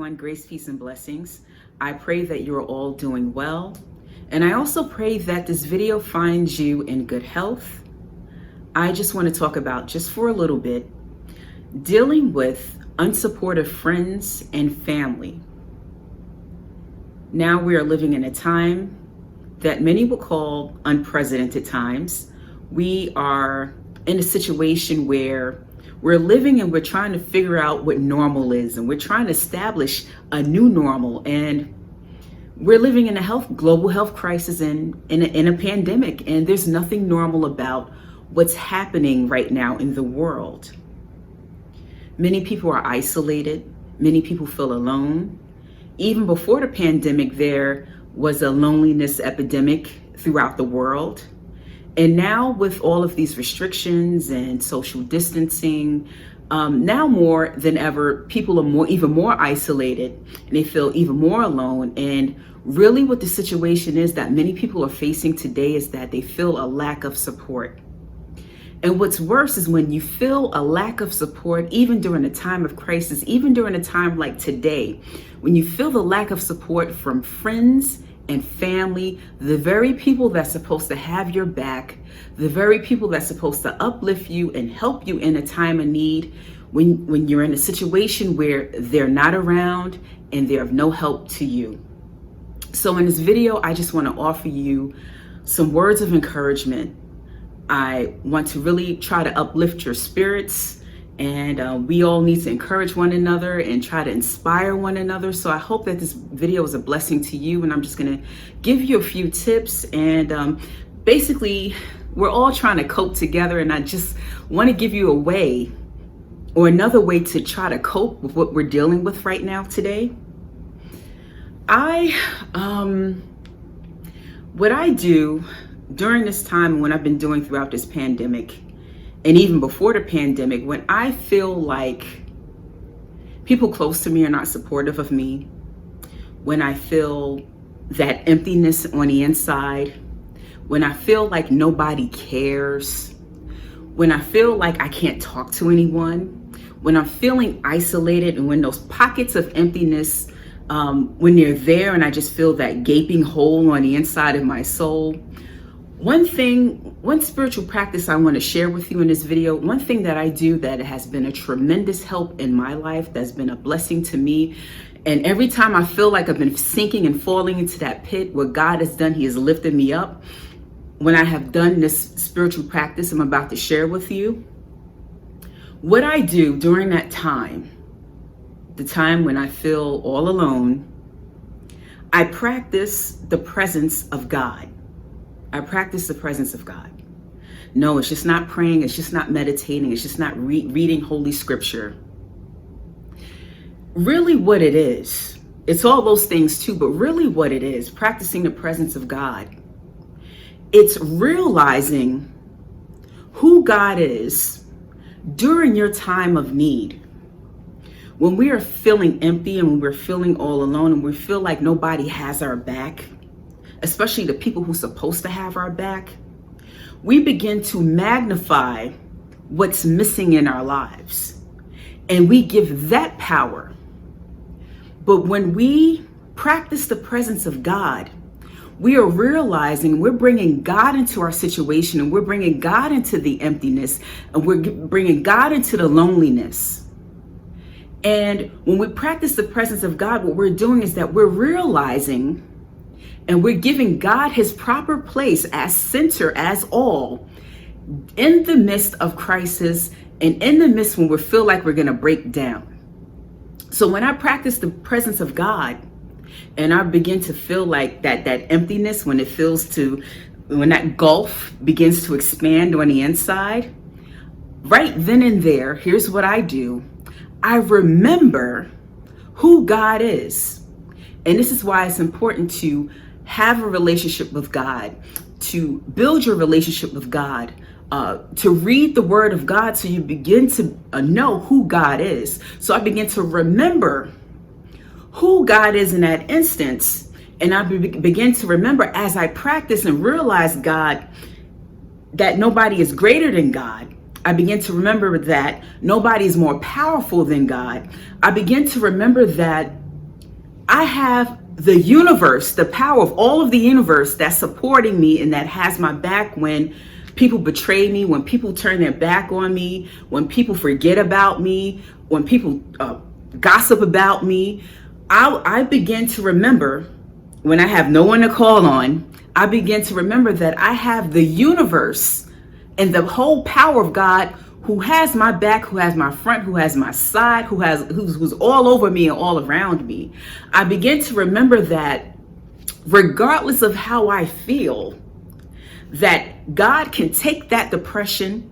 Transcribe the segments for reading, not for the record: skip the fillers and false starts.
everyone. Grace, peace, and blessings. I pray that you're all doing well. And I also pray that this video finds you in good health. I just want to talk about, just for a little bit, dealing with unsupportive friends and family. Now we are living in a time that many will call unprecedented times. We are in a situation where we're living and we're trying to figure out what normal is, and we're trying to establish a new normal. And we're living in a global health crisis and in a pandemic, and there's nothing normal about what's happening right now in the world. Many people are isolated. Many people feel alone. Even before the pandemic, there was a loneliness epidemic throughout the world. And now with all of these restrictions and social distancing, now more than ever, people are even more isolated, and they feel even more alone. And really what the situation is that many people are facing today is that they feel a lack of support. And what's worse is when you feel a lack of support, even during a time of crisis, even during a time like today, when you feel the lack of support from friends and family, the very people that's supposed to have your back, the very people that's supposed to uplift you and help you in a time of need, when you're in a situation where they're not around and they're of no help to you. So in this video, I just want to offer you some words of encouragement. I want to really try to uplift your spirits, and we all need to encourage one another and try to inspire one another. So I hope that this video is a blessing to you, and I'm just going to give you a few tips. And basically, we're all trying to cope together, and I just want to give you a way or another way to try to cope with what we're dealing with right now today. What I do during this time, when I've been doing throughout this pandemic, and even before the pandemic, when I feel like people close to me are not supportive of me, when I feel that emptiness on the inside, when I feel like nobody cares, when I feel like I can't talk to anyone, when I'm feeling isolated, and when those pockets of emptiness, when they're there and I just feel that gaping hole on the inside of my soul, one spiritual practice I want to share with you in this video, one thing that I do that has been a tremendous help in my life, that's been a blessing to me. And every time I feel like I've been sinking and falling into that pit, what God has done, He has lifted me up. When I have done this spiritual practice I'm about to share with you, what I do during that time, the time when I feel all alone, I practice the presence of God. I practice the presence of God. No, it's just not praying. It's just not meditating. It's just not reading Holy Scripture. Really what it is, it's all those things too, but really what it is, practicing the presence of God, it's realizing who God is during your time of need. When we are feeling empty and when we're feeling all alone and we feel like nobody has our back, especially the people who's supposed to have our back, we begin to magnify what's missing in our lives, and we give that power. But when we practice the presence of God, we are realizing we're bringing God into our situation, and we're bringing God into the emptiness, and we're bringing God into the loneliness. And when we practice the presence of God, what we're doing is that we're realizing and we're giving God His proper place as center, as all, in the midst of crisis and in the midst when we feel like we're going to break down. So when I practice the presence of God and I begin to feel like that emptiness, when that gulf begins to expand on the inside, right then and there, here's what I do. I remember who God is. And this is why it's important to have a relationship with God, to build your relationship with God, to read the Word of God so you begin to know who God is. So I begin to remember who God is in that instance, and I begin to remember as I practice and realize God, that nobody is greater than God. I begin to remember that nobody is more powerful than God. I begin to remember that I have the universe, the power of all of the universe that's supporting me and that has my back when people betray me, when people turn their back on me, when people forget about me, when people gossip about me. I begin to remember when I have no one to call on, I begin to remember that I have the universe and the whole power of God who has my back, who has my front, who has my side, who's all over me and all around me. I begin to remember that regardless of how I feel, that God can take that depression,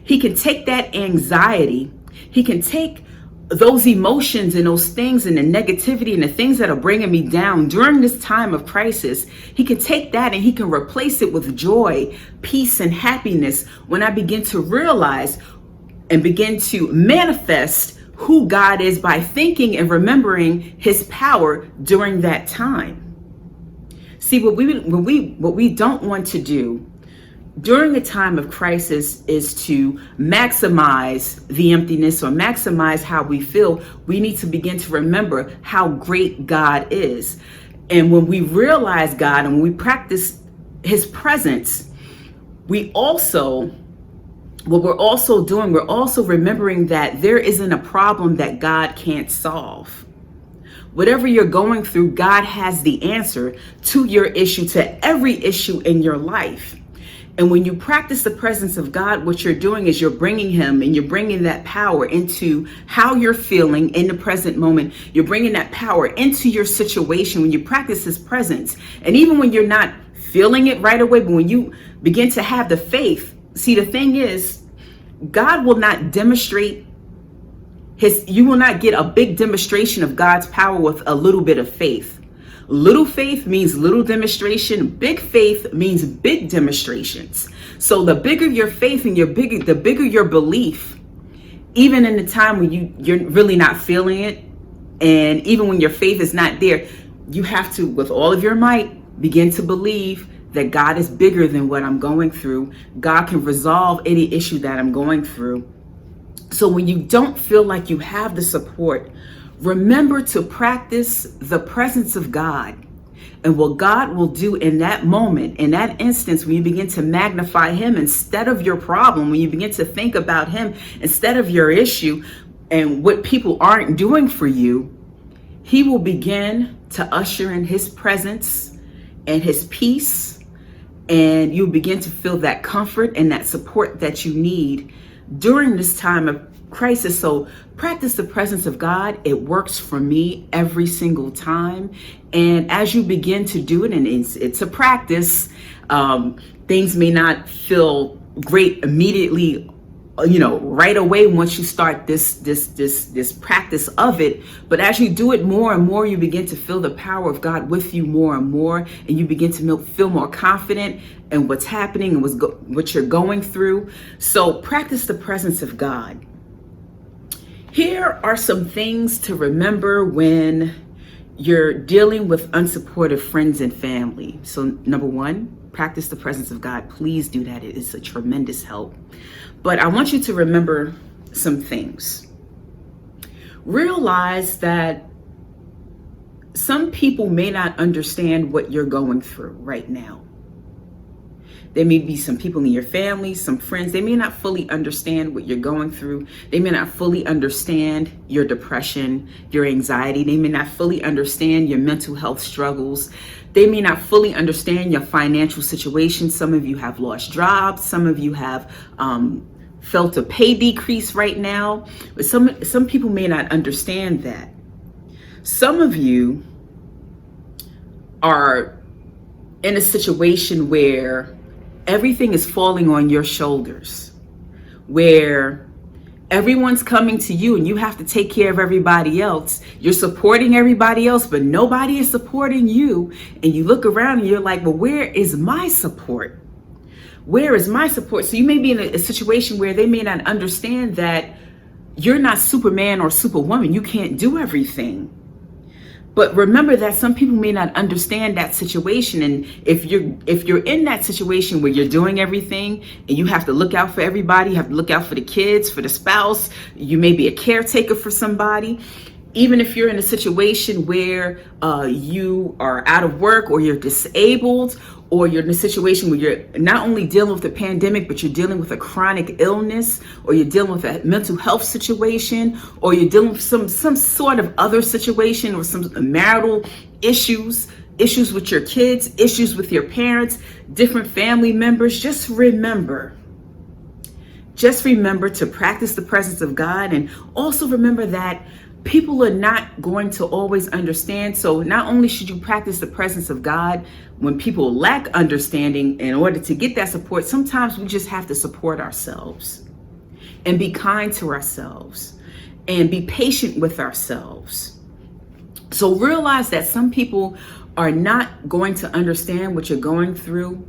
he can take that anxiety, he can take those emotions and those things and the negativity and the things that are bringing me down during this time of crisis. He can take that and he can replace it with joy, peace, and happiness when I begin to realize and begin to manifest who God is by thinking and remembering his power during that time. See, what we don't want to do during a time of crisis is to maximize the emptiness or maximize how we feel. We need to begin to remember how great God is. And when we realize God and when we practice his presence, we're also remembering that there isn't a problem that God can't solve. Whatever you're going through, God has the answer to your issue, to every issue in your life. And when you practice the presence of God, what you're doing is you're bringing him and you're bringing that power into how you're feeling in the present moment. You're bringing that power into your situation when you practice his presence. And even when you're not feeling it right away, but when you begin to have the faith, see, the thing is, God will not demonstrate you will not get a big demonstration of God's power with a little bit of faith. Little faith means little demonstration. Big faith means big demonstrations. So the bigger your faith and the bigger your belief, even in the time when you're really not feeling it, and even when your faith is not there, you have to, with all of your might, begin to believe that God is bigger than what I'm going through. God can resolve any issue that I'm going through. So when you don't feel like you have the support, remember to practice the presence of God. And what God will do in that moment, in that instance, when you begin to magnify him instead of your problem, when you begin to think about him instead of your issue and what people aren't doing for you, he will begin to usher in his presence and his peace. And you'll begin to feel that comfort and that support that you need during this time of crisis. So practice the presence of God. It works for me every single time. And as you begin to do it, and it's a practice, things may not feel great immediately, right away once you start this practice of it. But as you do it more and more, you begin to feel the power of God with you more and more, and you begin to feel more confident in what's happening and what you're going through. So practice the presence of God. Here are some things to remember when you're dealing with unsupportive friends and family. So number one, practice the presence of God. Please do that. It is a tremendous help. But I want you to remember some things. Realize that some people may not understand what you're going through right now. There may be some people in your family, some friends, they may not fully understand what you're going through. They may not fully understand your depression, your anxiety. They may not fully understand your mental health struggles. They may not fully understand your financial situation. Some of you have lost jobs. Some of you have felt a pay decrease right now. But some people may not understand that. Some of you are in a situation where everything is falling on your shoulders, where everyone's coming to you and you have to take care of everybody else. You're supporting everybody else, but nobody is supporting you. And you look around and you're like, well, where is my support? Where is my support? So you may be in a situation where they may not understand that you're not Superman or Superwoman. You can't do everything. But remember that some people may not understand that situation. And if you're in that situation where you're doing everything and you have to look out for everybody, you have to look out for the kids, for the spouse, you may be a caretaker for somebody, Even if you're in a situation where you are out of work, or you're disabled, or you're in a situation where you're not only dealing with the pandemic, but you're dealing with a chronic illness, or you're dealing with a mental health situation, or you're dealing with some sort of other situation, or some marital issues with your kids, issues with your parents, different family members, just remember to practice the presence of God. And also remember that people are not going to always understand. So not only should you practice the presence of God when people lack understanding, in order to get that support, sometimes we just have to support ourselves and be kind to ourselves and be patient with ourselves. So realize that some people are not going to understand what you're going through,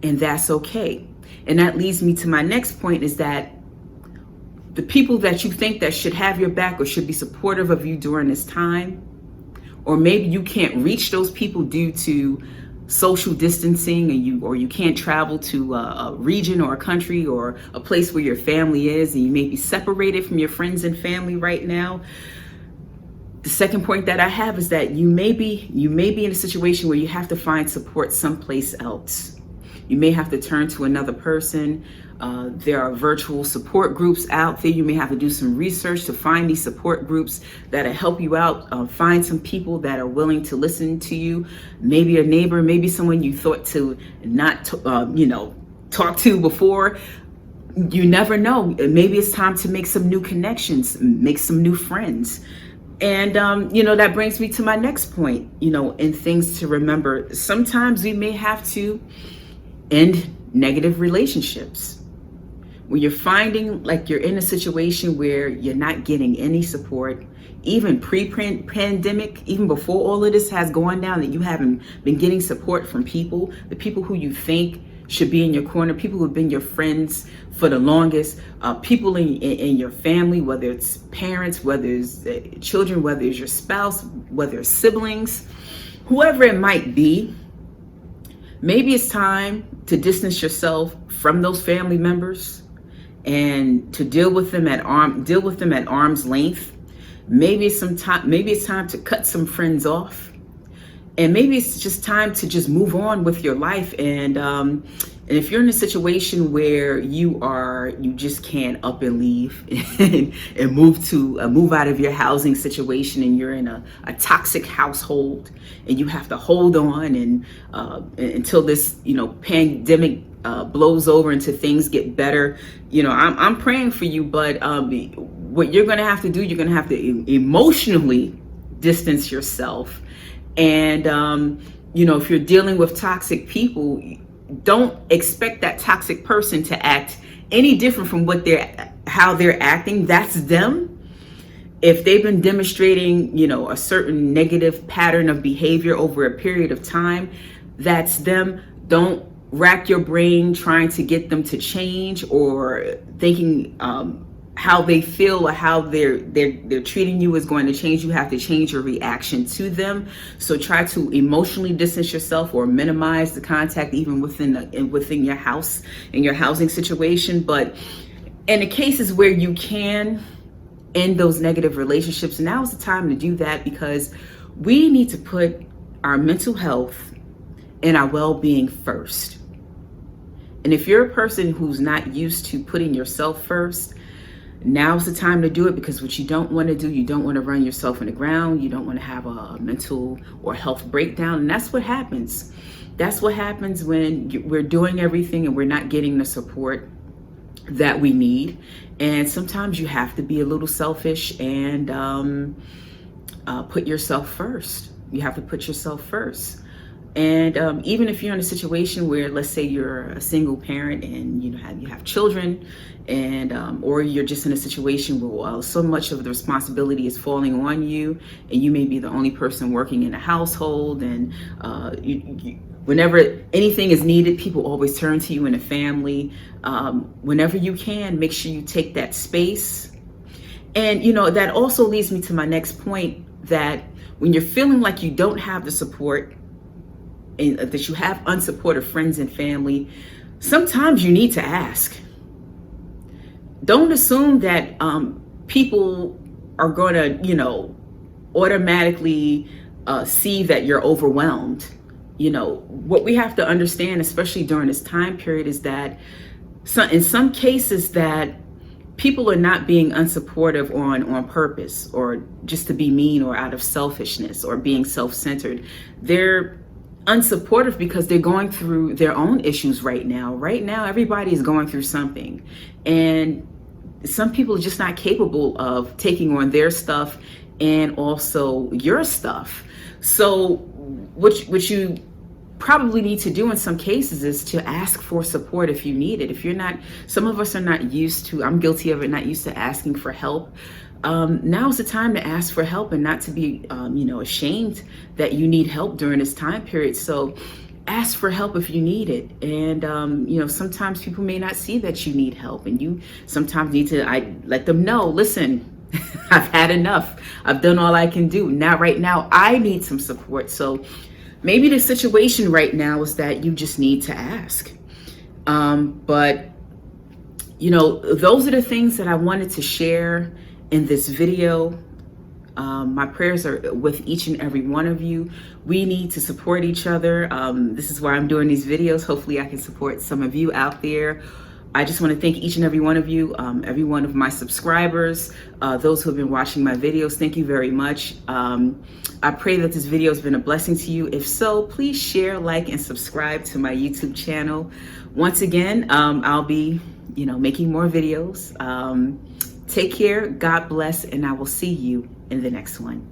and that's okay. And that leads me to my next point, is that the people that you think that should have your back or should be supportive of you during this time, or maybe you can't reach those people due to social distancing, and you can't travel to a region or a country or a place where your family is, and you may be separated from your friends and family right now. The second point that I have is that you may be in a situation where you have to find support someplace else. You may have to turn to another person. There are virtual support groups out there. You may have to do some research to find these support groups that'll help you out. Find some people that are willing to listen to you. Maybe a neighbor, maybe someone you thought to not, talk to before. You never know. Maybe it's time to make some new connections, make some new friends. And, that brings me to my next point, and things to remember. Sometimes we may have to end negative relationships. When you're finding like you're in a situation where you're not getting any support, even pre-pandemic, even before all of this has gone down, that you haven't been getting support from people, the people who you think should be in your corner, people who have been your friends for the longest, people in your family, whether it's parents, whether it's children, whether it's your spouse, whether it's siblings, whoever it might be. Maybe it's time to distance yourself from those family members and to deal with them at arm's length. Maybe it's time to cut some friends off. And maybe it's just time to just move on with your life. And if you're in a situation where you just can't up and leave and move out of your housing situation, and you're in a toxic household, and you have to hold on and until this pandemic blows over, until things get better. I'm praying for you, but what you're going to have to do, you're going to have to emotionally distance yourself. And, if you're dealing with toxic people, don't expect that toxic person to act any different from how they're acting. That's them. If they've been demonstrating, a certain negative pattern of behavior over a period of time, that's them. Don't rack your brain trying to get them to change, or thinking, how they feel or how they're treating you is going to change. You have to change your reaction to them. So try to emotionally distance yourself or minimize the contact, even within your house, in your housing situation. But in the cases where you can end those negative relationships, now is the time to do that, because we need to put our mental health and our well-being first. And if you're a person who's not used to putting yourself first, now's the time to do it, because what you don't want to do, you don't want to run yourself in the ground. You don't want to have a mental or health breakdown. And that's what happens. That's what happens when we're doing everything and we're not getting the support that we need. And sometimes you have to be a little selfish and put yourself first. You have to put yourself first. And even if you're in a situation where, let's say you're a single parent and you have children, and or you're just in a situation where so much of the responsibility is falling on you, and you may be the only person working in a household, and whenever anything is needed, people always turn to you in a family. Whenever you can, make sure you take that space. And that also leads me to my next point, that when you're feeling like you don't have the support, and that you have unsupportive friends and family, sometimes you need to ask. Don't assume that people are going to, automatically see that you're overwhelmed. What we have to understand, especially during this time period, is that in some cases that people are not being unsupportive on purpose, or just to be mean, or out of selfishness, or being self-centered. They're unsupportive because they're going through their own issues right now. Right now, everybody is going through something. And some people are just not capable of taking on their stuff and also your stuff. So what you probably need to do in some cases is to ask for support if you need it. If you're not, some of us are not used to, I'm guilty of it, not used to asking for help. Now's the time to ask for help and not to be, ashamed that you need help during this time period. So ask for help if you need it. And, sometimes people may not see that you need help, and you sometimes need to let them know, listen, I've had enough. I've done all I can do. Now, right now, I need some support. So maybe the situation right now is that you just need to ask. But those are the things that I wanted to share in this video. My prayers are with each and every one of you. We need to support each other. This is why I'm doing these videos. Hopefully I can support some of you out there. I just want to thank each and every one of you, every one of my subscribers, those who have been watching my videos. Thank you very much. I pray that this video has been a blessing to you. If so, please share, like, and subscribe to my YouTube channel. Once again, I'll be, making more videos. Take care, God bless, and I will see you in the next one.